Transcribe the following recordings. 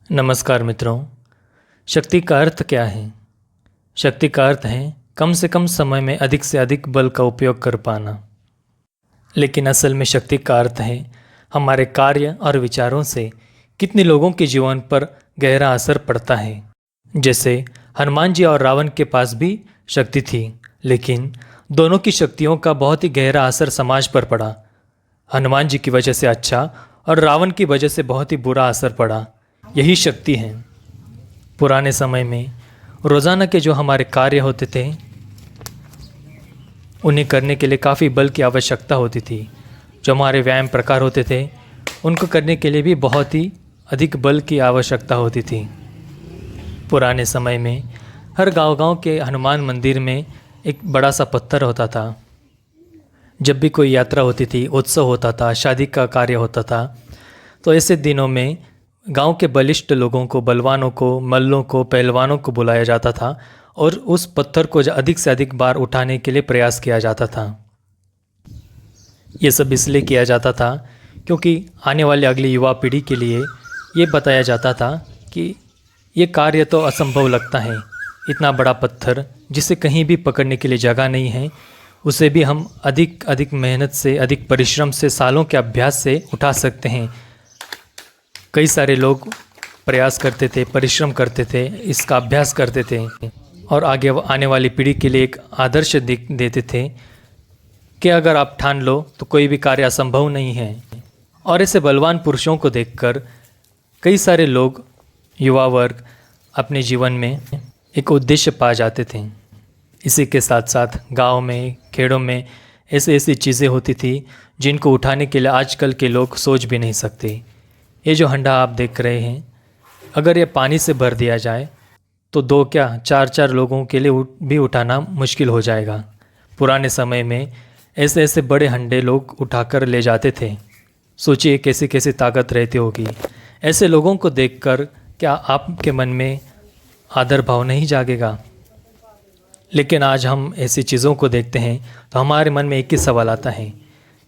नमस्कार मित्रों। शक्ति का अर्थ क्या है? शक्ति का अर्थ है कम से कम समय में अधिक से अधिक बल का उपयोग कर पाना। लेकिन असल में शक्ति का अर्थ है हमारे कार्य और विचारों से कितने लोगों के जीवन पर गहरा असर पड़ता है। जैसे हनुमान जी और रावण के पास भी शक्ति थी, लेकिन दोनों की शक्तियों का बहुत ही गहरा असर समाज पर पड़ा। हनुमान जी की वजह से अच्छा और रावण की वजह से बहुत ही बुरा असर पड़ा। यही शक्ति है। पुराने समय में रोज़ाना के जो हमारे कार्य होते थे उन्हें करने के लिए काफ़ी बल की आवश्यकता होती थी। जो हमारे व्यायाम प्रकार होते थे उनको करने के लिए भी बहुत ही अधिक बल की आवश्यकता होती थी। पुराने समय में हर गांव-गांव के हनुमान मंदिर में एक बड़ा सा पत्थर होता था। जब भी कोई यात्रा होती थी, उत्सव होता था, शादी का कार्य होता था, तो ऐसे दिनों में गांव के बलिष्ठ लोगों को, बलवानों को, मल्लों को, पहलवानों को बुलाया जाता था और उस पत्थर को अधिक से अधिक बार उठाने के लिए प्रयास किया जाता था। ये सब इसलिए किया जाता था क्योंकि आने वाले अगली युवा पीढ़ी के लिए ये बताया जाता था कि ये कार्य तो असंभव लगता है। इतना बड़ा पत्थर जिसे कहीं भी पकड़ने के लिए जगह नहीं है, उसे भी हम अधिक अधिक मेहनत से, अधिक परिश्रम से, सालों के अभ्यास से उठा सकते हैं। कई सारे लोग प्रयास करते थे, परिश्रम करते थे, इसका अभ्यास करते थे और आगे आने वाली पीढ़ी के लिए एक आदर्श देते थे कि अगर आप ठान लो तो कोई भी कार्य असंभव नहीं है। और ऐसे बलवान पुरुषों को देखकर कई सारे लोग, युवा वर्ग, अपने जीवन में एक उद्देश्य पा जाते थे। इसी के साथ साथ गांव में, खेड़ों में ऐसी चीज़ें होती थी जिनको उठाने के लिए आजकल के लोग सोच भी नहीं सकते। ये जो हंडा आप देख रहे हैं, अगर ये पानी से भर दिया जाए तो दो क्या, चार चार लोगों के लिए भी उठाना मुश्किल हो जाएगा। पुराने समय में ऐसे ऐसे बड़े हंडे लोग उठाकर ले जाते थे। सोचिए कैसी कैसी ताकत रहती होगी। ऐसे लोगों को देखकर क्या आपके मन में आदर भाव नहीं जागेगा? लेकिन आज हम ऐसी चीज़ों को देखते हैं तो हमारे मन में एक ही सवाल आता है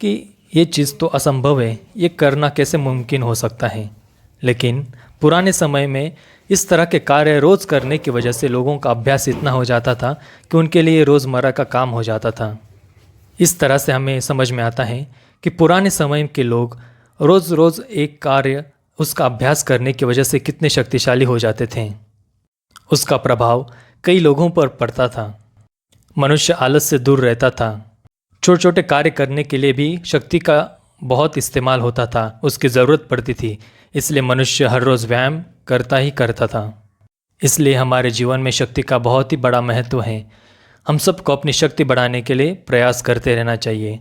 कि ये चीज़ तो असंभव है, ये करना कैसे मुमकिन हो सकता है? लेकिन पुराने समय में इस तरह के कार्य रोज़ करने की वजह से लोगों का अभ्यास इतना हो जाता था कि उनके लिए रोज़मर्रा का काम हो जाता था। इस तरह से हमें समझ में आता है कि पुराने समय के लोग रोज़ रोज़ एक कार्य, उसका अभ्यास करने की वजह से कितने शक्तिशाली हो जाते थे। उसका प्रभाव कई लोगों पर पड़ता था। मनुष्य आलस से दूर रहता था। छोटे छोटे कार्य करने के लिए भी शक्ति का बहुत इस्तेमाल होता था, उसकी ज़रूरत पड़ती थी। इसलिए मनुष्य हर रोज़ व्यायाम करता ही करता था। इसलिए हमारे जीवन में शक्ति का बहुत ही बड़ा महत्व है। हम सबको अपनी शक्ति बढ़ाने के लिए प्रयास करते रहना चाहिए।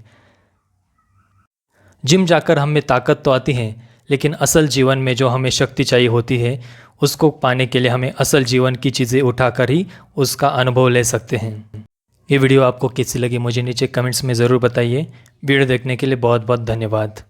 जिम जाकर हमें ताकत तो आती है, लेकिन असल जीवन में जो हमें शक्ति चाहिए होती है, उसको पाने के लिए हमें असल जीवन की चीज़ें उठाकर ही उसका अनुभव ले सकते हैं। ये वीडियो आपको कैसी लगी मुझे नीचे कमेंट्स में ज़रूर बताइए। वीडियो देखने के लिए बहुत बहुत धन्यवाद।